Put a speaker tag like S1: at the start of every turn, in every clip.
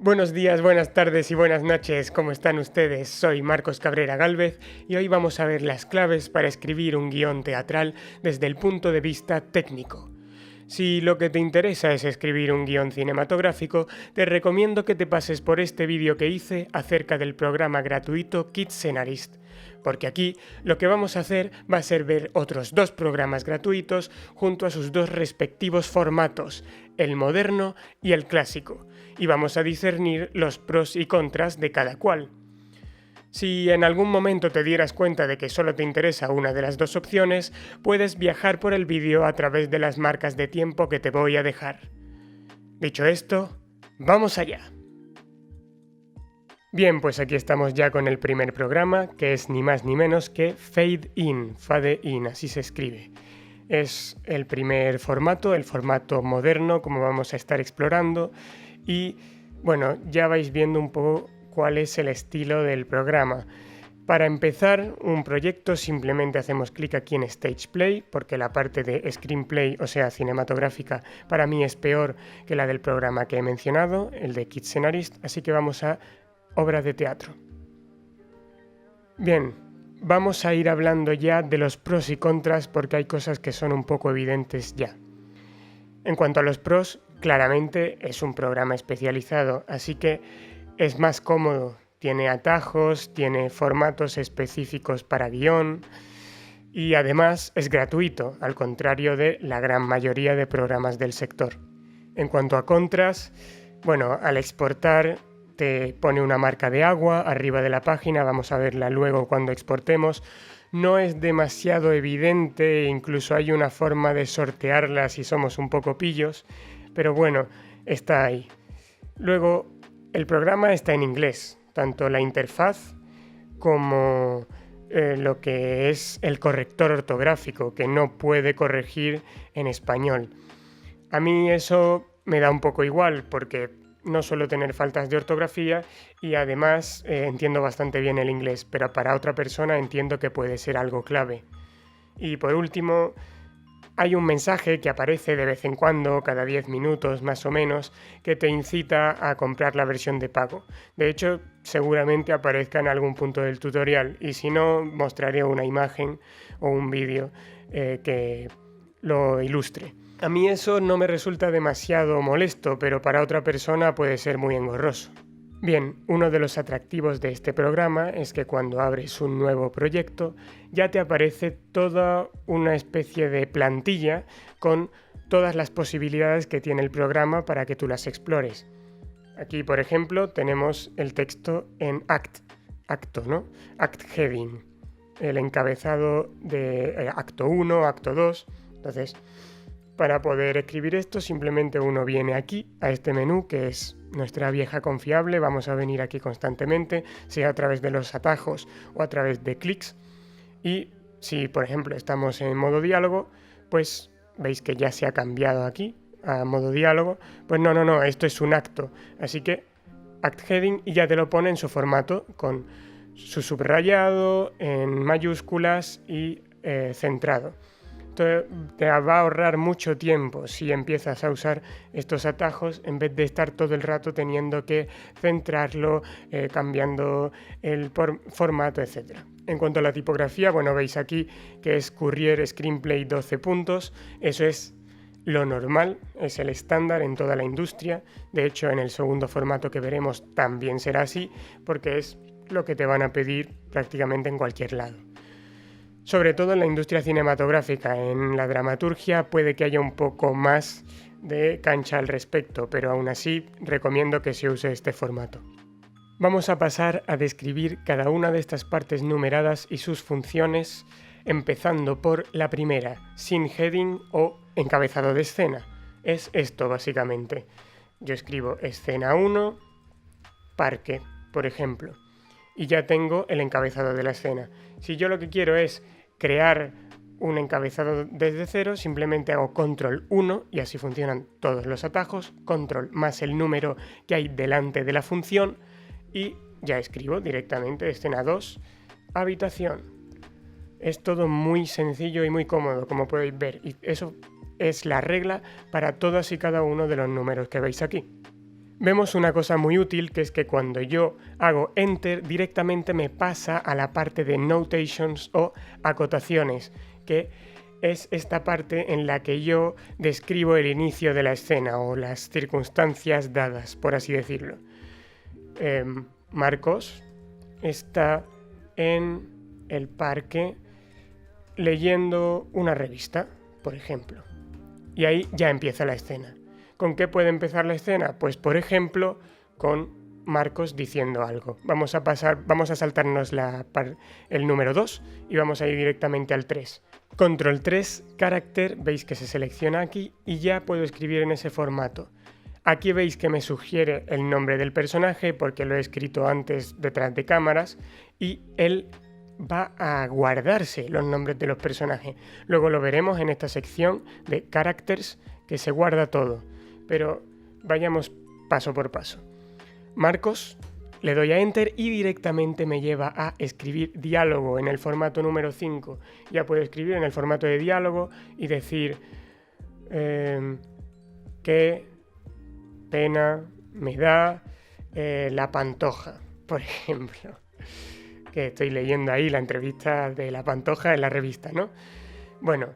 S1: Buenos días, buenas tardes y buenas noches, ¿cómo están ustedes? Soy Marcos Cabrera Gálvez y hoy vamos a ver las claves para escribir un guión teatral desde el punto de vista técnico. Si lo que te interesa es escribir un guión cinematográfico, te recomiendo que te pases por este vídeo que hice acerca del programa gratuito KidScenarist, porque aquí lo que vamos a hacer va a ser ver otros dos programas gratuitos junto a sus dos respectivos formatos, el moderno y el clásico, y vamos a discernir los pros y contras de cada cual. Si en algún momento te dieras cuenta de que solo te interesa una de las dos opciones, puedes viajar por el vídeo a través de las marcas de tiempo que te voy a dejar. Dicho esto, ¡vamos allá! Bien, pues aquí estamos ya con el primer programa, que es ni más ni menos que Fade In, así se escribe. Es el primer formato, el formato moderno, como vamos a estar explorando, y bueno, ya vais viendo un poco cuál es el estilo del programa. Para empezar un proyecto simplemente hacemos clic aquí en Stage Play, porque la parte de Screenplay, o sea, cinematográfica, para mí es peor que la del programa que he mencionado, el de KidScenarist, así que vamos a obra de teatro. Bien, vamos a ir hablando ya de los pros y contras porque hay cosas que son un poco evidentes ya. En cuanto a los pros, claramente es un programa especializado, así que es más cómodo, tiene atajos, tiene formatos específicos para guión y además es gratuito, al contrario de la gran mayoría de programas del sector. En cuanto a contras, bueno, al exportar te pone una marca de agua arriba de la página, vamos a verla luego cuando exportemos. No es demasiado evidente, incluso hay una forma de sortearla si somos un poco pillos, pero bueno, está ahí. Luego, el programa está en inglés, tanto la interfaz como lo que es el corrector ortográfico, que no puede corregir en español. A mí eso me da un poco igual, porque no suelo tener faltas de ortografía y además entiendo bastante bien el inglés, pero para otra persona entiendo que puede ser algo clave. Y por último, hay un mensaje que aparece de vez en cuando, cada 10 minutos más o menos, que te incita a comprar la versión de pago. De hecho, seguramente aparezca en algún punto del tutorial y si no, mostraré una imagen o un vídeo que lo ilustre. A mí eso no me resulta demasiado molesto, pero para otra persona puede ser muy engorroso. Bien, uno de los atractivos de este programa es que cuando abres un nuevo proyecto ya te aparece toda una especie de plantilla con todas las posibilidades que tiene el programa para que tú las explores. Aquí, por ejemplo, tenemos el texto en acto, ¿no? Act heading, el encabezado de acto 1, acto 2, entonces para poder escribir esto simplemente uno viene aquí a este menú que es nuestra vieja confiable, vamos a venir aquí constantemente, sea a través de los atajos o a través de clics y si por ejemplo estamos en modo diálogo, pues veis que ya se ha cambiado aquí a modo diálogo, pues no, esto es un acto, así que act heading y ya te lo pone en su formato con su subrayado en mayúsculas y centrado. Te va a ahorrar mucho tiempo si empiezas a usar estos atajos en vez de estar todo el rato teniendo que centrarlo, cambiando el formato, etc. En cuanto a la tipografía, bueno, veis aquí que es Courier Screenplay 12 puntos, eso es lo normal, es el estándar en toda la industria, de hecho en el segundo formato que veremos también será así, porque es lo que te van a pedir prácticamente en cualquier lado. Sobre todo en la industria cinematográfica, en la dramaturgia puede que haya un poco más de cancha al respecto, pero aún así recomiendo que se use este formato. Vamos a pasar a describir cada una de estas partes numeradas y sus funciones, empezando por la primera, scene heading o encabezado de escena. Es esto básicamente. Yo escribo escena 1, parque, por ejemplo, y ya tengo el encabezado de la escena. Si yo lo que quiero es crear un encabezado desde cero, simplemente hago control 1 y así funcionan todos los atajos, control más el número que hay delante de la función y ya escribo directamente escena 2, habitación. Es todo muy sencillo y muy cómodo, como podéis ver, y eso es la regla para todos y cada uno de los números que veis aquí. vemos una cosa muy útil, que es que cuando yo hago Enter, directamente me pasa a la parte de Notations o acotaciones, que es esta parte en la que yo describo el inicio de la escena o las circunstancias dadas, por así decirlo. Marcos está en el parque leyendo una revista, por ejemplo. Y ahí ya empieza la escena. ¿Con qué puede empezar la escena? Pues, por ejemplo, con Marcos diciendo algo. Vamos a saltarnos el número 2 y vamos a ir directamente al 3. Control 3, carácter, veis que se selecciona aquí y ya puedo escribir en ese formato. Aquí veis que me sugiere el nombre del personaje porque lo he escrito antes detrás de cámaras y él va a guardarse los nombres de los personajes. Luego lo veremos en esta sección de characters que se guarda todo, pero vayamos paso por paso. Marcos, le doy a Enter y directamente me lleva a escribir diálogo en el formato número 5. Ya puedo escribir en el formato de diálogo y decir qué pena me da la Pantoja, por ejemplo. Que estoy leyendo ahí la entrevista de la Pantoja en la revista, ¿no? Bueno,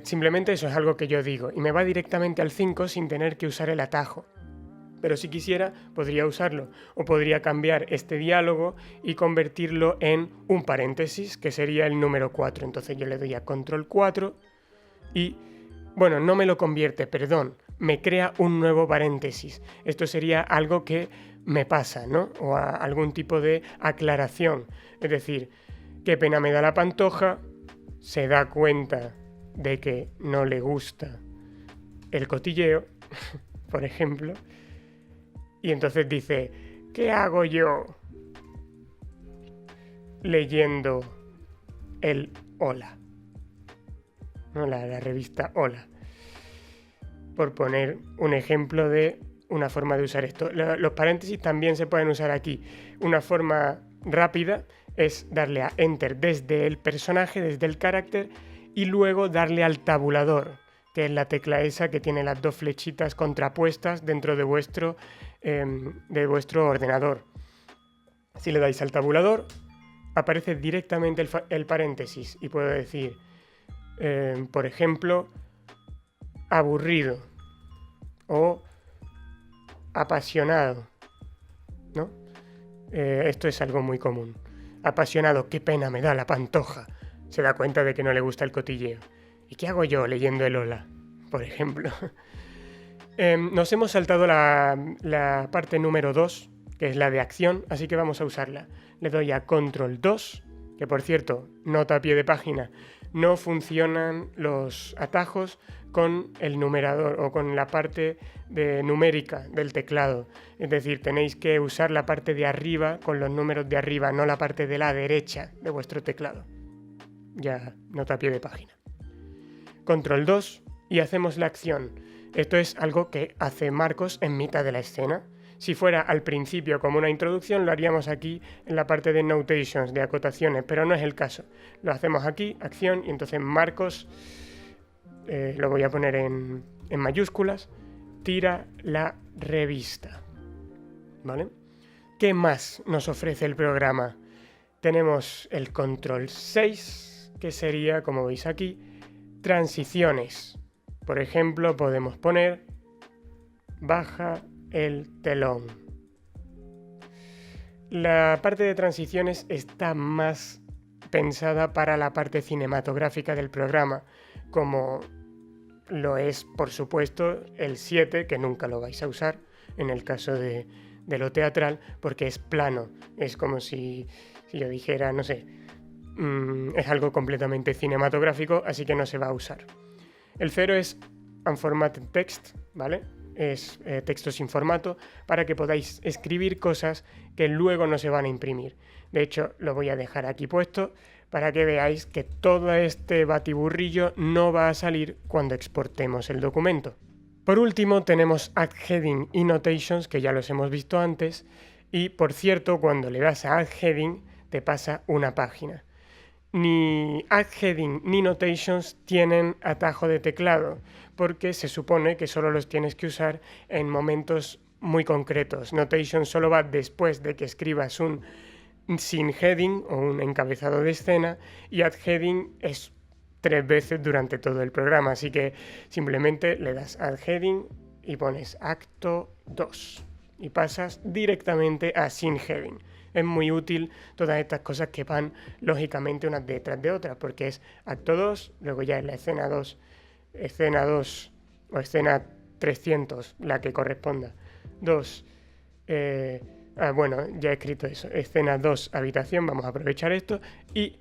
S1: simplemente eso es algo que yo digo y me va directamente al 5 sin tener que usar el atajo. Pero si quisiera, podría usarlo o podría cambiar este diálogo y convertirlo en un paréntesis, que sería el número 4. Entonces yo le doy a control 4 y, bueno, no me lo convierte, perdón, me crea un nuevo paréntesis. Esto sería algo que me pasa, ¿no? O algún tipo de aclaración. Es decir, qué pena me da la Pantoja, se da cuenta de que no le gusta el cotilleo, por ejemplo, y entonces dice, ¿qué hago yo leyendo el Hola? ¿No? La revista Hola. Por poner un ejemplo de una forma de usar esto. Los paréntesis también se pueden usar aquí. Una forma rápida es darle a Enter desde el personaje, desde el carácter, y luego darle al tabulador, que es la tecla esa que tiene las dos flechitas contrapuestas dentro de vuestro ordenador. Si le dais al tabulador, aparece directamente el paréntesis y puedo decir, por ejemplo, aburrido o apasionado, ¿no? Esto es algo muy común. Apasionado, qué pena me da la Pantoja. Se da cuenta de que no le gusta el cotilleo. ¿Y qué hago yo leyendo el Hola, por ejemplo? Nos hemos saltado la parte número 2, que es la de acción, así que vamos a usarla. Le doy a control 2, que por cierto, nota a pie de página, no funcionan los atajos con el numerador o con la parte numérica del teclado. Es decir, tenéis que usar la parte de arriba con los números de arriba, no la parte de la derecha de vuestro teclado. Ya, nota a pie de página. Control 2 y hacemos la acción. Esto es algo que hace Marcos en mitad de la escena. Si fuera al principio como una introducción, lo haríamos aquí en la parte de notations, de acotaciones, pero no es el caso. Lo hacemos aquí, acción, y entonces Marcos, lo voy a poner en mayúsculas, tira la revista. ¿Vale? ¿Qué más nos ofrece el programa? Tenemos el control 6, que sería, como veis aquí, transiciones. Por ejemplo, podemos poner baja el telón. La parte de transiciones está más pensada para la parte cinematográfica del programa, como lo es, por supuesto, el 7, que nunca lo vais a usar en el caso de lo teatral, porque es plano. Es como si yo dijera, no sé, es algo completamente cinematográfico, así que no se va a usar. El 0 es unformatted text, ¿vale? Es texto sin formato para que podáis escribir cosas que luego no se van a imprimir. De hecho, lo voy a dejar aquí puesto para que veáis que todo este batiburrillo no va a salir cuando exportemos el documento. Por último, tenemos Add Heading y Notations, que ya los hemos visto antes, y por cierto, cuando le das a Add Heading, te pasa una página. Ni Add Heading ni Notations tienen atajo de teclado, porque se supone que solo los tienes que usar en momentos muy concretos. Notation solo va después de que escribas un sin heading o un encabezado de escena, y add heading es 3 veces durante todo el programa, así que simplemente le das add heading y pones acto 2 y pasas directamente a sin heading. Es muy útil todas estas cosas que van lógicamente unas detrás de otras, porque es acto 2, luego ya es la escena 2 o escena 300, la que corresponda. 2, bueno, ya he escrito eso, escena 2, habitación, vamos a aprovechar esto, y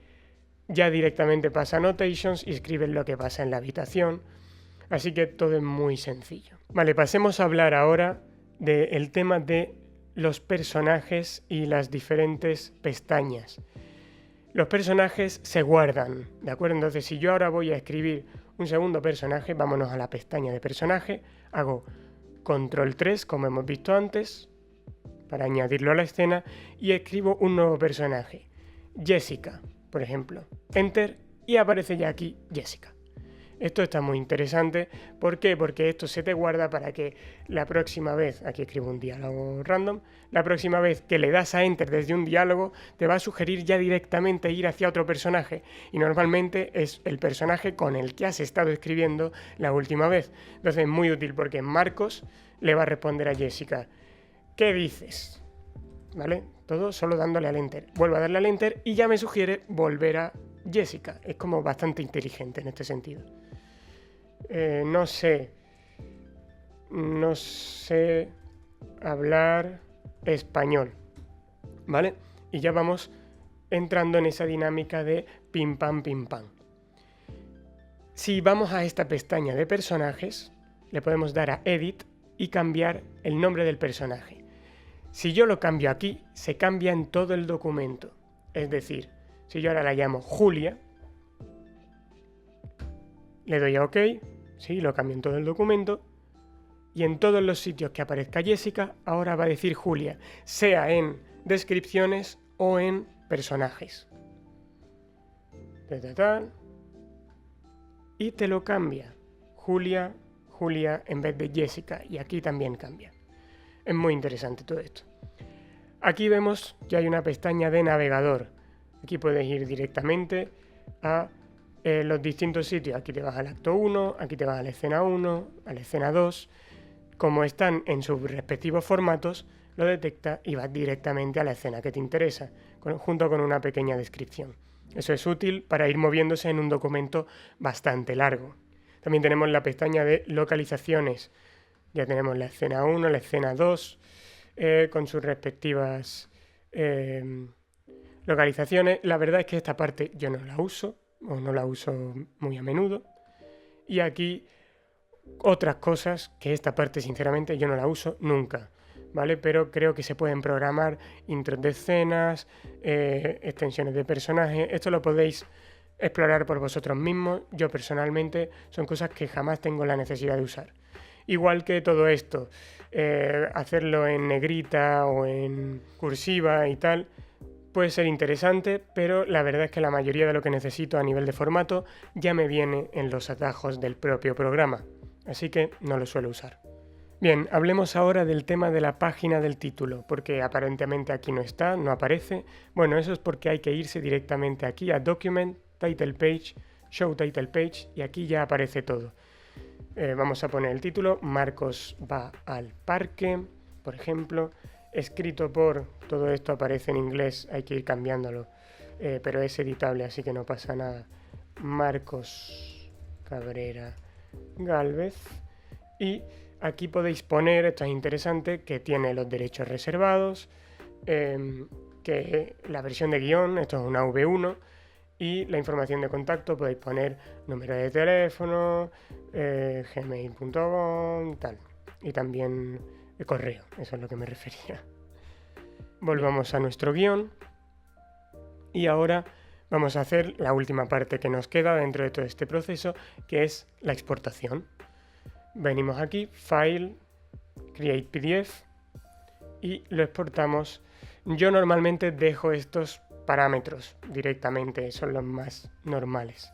S1: ya directamente pasa a Notations y escribes lo que pasa en la habitación, así que todo es muy sencillo. Vale, pasemos a hablar ahora del tema de los personajes y las diferentes pestañas. Los personajes se guardan, ¿de acuerdo? Entonces, si yo ahora voy a escribir un segundo personaje, vámonos a la pestaña de personaje, hago control 3, como hemos visto antes, para añadirlo a la escena, y escribo un nuevo personaje, Jessica, por ejemplo. Enter, y aparece ya aquí Jessica. Esto está muy interesante. ¿Por qué? Porque esto se te guarda para que la próxima vez, aquí escribo un diálogo random, la próxima vez que le das a Enter desde un diálogo, te va a sugerir ya directamente ir hacia otro personaje. Y normalmente es el personaje con el que has estado escribiendo la última vez. Entonces es muy útil porque Marcos le va a responder a Jessica: ¿qué dices? ¿Vale? Todo solo dándole al Enter. Vuelvo a darle al Enter y ya me sugiere volver a Jessica. Es como bastante inteligente en este sentido. No sé hablar español, ¿vale? Y ya vamos entrando en esa dinámica de pim pam, pim pam. Si vamos a esta pestaña de personajes, le podemos dar a Edit y cambiar el nombre del personaje. Si yo lo cambio aquí, se cambia en todo el documento. Es decir, si yo ahora la llamo Julia, le doy a OK, sí, lo cambio en todo el documento, y en todos los sitios que aparezca Jessica, ahora va a decir Julia, sea en descripciones o en personajes. Y te lo cambia. Julia en vez de Jessica, y aquí también cambia. Es muy interesante todo esto. Aquí vemos que hay una pestaña de navegador. Aquí puedes ir directamente a los distintos sitios. Aquí te vas al acto 1, aquí te vas a la escena 1, a la escena 2. Como están en sus respectivos formatos, lo detecta y vas directamente a la escena que te interesa, junto con una pequeña descripción. Eso es útil para ir moviéndose en un documento bastante largo. También tenemos la pestaña de localizaciones. Ya tenemos la escena 1, la escena 2, con sus respectivas localizaciones. La verdad es que esta parte yo no la uso, o no la uso muy a menudo. Y aquí otras cosas que esta parte sinceramente yo no la uso nunca, ¿vale? Pero creo que se pueden programar intros de escenas, extensiones de personajes. Esto lo podéis explorar por vosotros mismos. Yo personalmente son cosas que jamás tengo la necesidad de usar. Igual que todo esto, hacerlo en negrita o en cursiva y tal, puede ser interesante, pero la verdad es que la mayoría de lo que necesito a nivel de formato ya me viene en los atajos del propio programa, así que no lo suelo usar. Bien, hablemos ahora del tema de la página del título, porque aparentemente aquí no está, no aparece. Bueno, eso es porque hay que irse directamente aquí a Document, Title Page, Show Title Page, y aquí ya aparece todo. Vamos a poner el título, Marcos va al parque, por ejemplo, escrito por, todo esto aparece en inglés, hay que ir cambiándolo, pero es editable, así que no pasa nada. Que Cabrera Gálvez, y aquí podéis poner, esto es interesante, que tiene los derechos reservados, que la versión de guión, esto es una V1, y la información de contacto podéis poner número de teléfono, gmail.com, tal, y también el correo, eso es lo que me refería. Volvamos a nuestro guión y ahora vamos a hacer la última parte que nos queda dentro de todo este proceso, que es la exportación. Venimos aquí, File, Create PDF, y lo exportamos. Yo normalmente dejo estos parámetros directamente, son los más normales.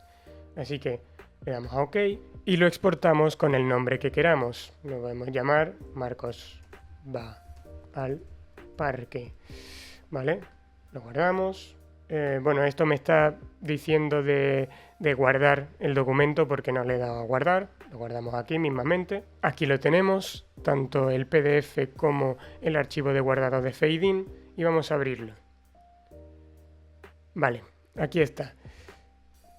S1: Así que le damos a OK y lo exportamos con el nombre que queramos. Lo podemos llamar Marcos va al parque. ¿Vale? Lo guardamos. Bueno, esto me está diciendo de guardar el documento porque no le he dado a guardar. Lo guardamos aquí mismamente. Aquí lo tenemos, tanto el PDF como el archivo de guardado de Fade-in, y vamos a abrirlo. Vale, aquí está.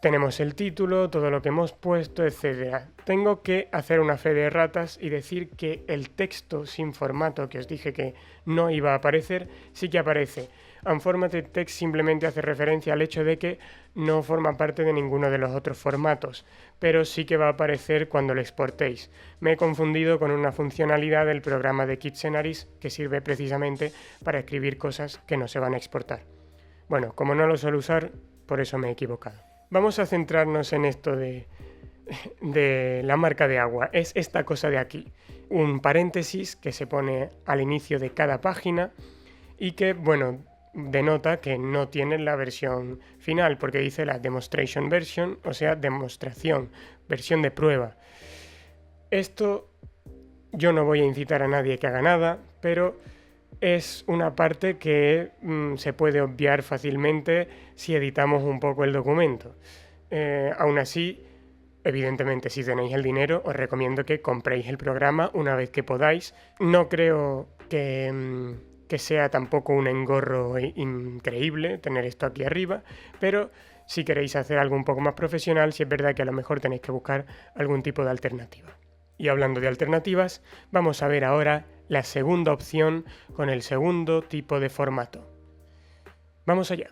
S1: Tenemos el título, todo lo que hemos puesto, etc. Tengo que hacer una fe de ratas y decir que el texto sin formato, que os dije que no iba a aparecer, sí que aparece. Unformatted text simplemente hace referencia al hecho de que no forma parte de ninguno de los otros formatos, pero sí que va a aparecer cuando lo exportéis. Me he confundido con una funcionalidad del programa de Kitsenaries que sirve precisamente para escribir cosas que no se van a exportar. Bueno, como no lo suelo usar, por eso me he equivocado. Vamos a centrarnos en esto de la marca de agua. Es esta cosa de aquí, un paréntesis que se pone al inicio de cada página y que, bueno, denota que no tiene la versión final, porque dice la demonstration version, o sea, demostración, versión de prueba. Esto yo no voy a incitar a nadie que haga nada, pero es una parte que se puede obviar fácilmente si editamos un poco el documento. Aún así, evidentemente, si tenéis el dinero, os recomiendo que compréis el programa una vez que podáis. No creo que sea tampoco un engorro increíble tener esto aquí arriba, pero si queréis hacer algo un poco más profesional, sí es verdad que a lo mejor tenéis que buscar algún tipo de alternativa. Y hablando de alternativas, vamos a ver ahora la segunda opción con el segundo tipo de formato. Vamos allá.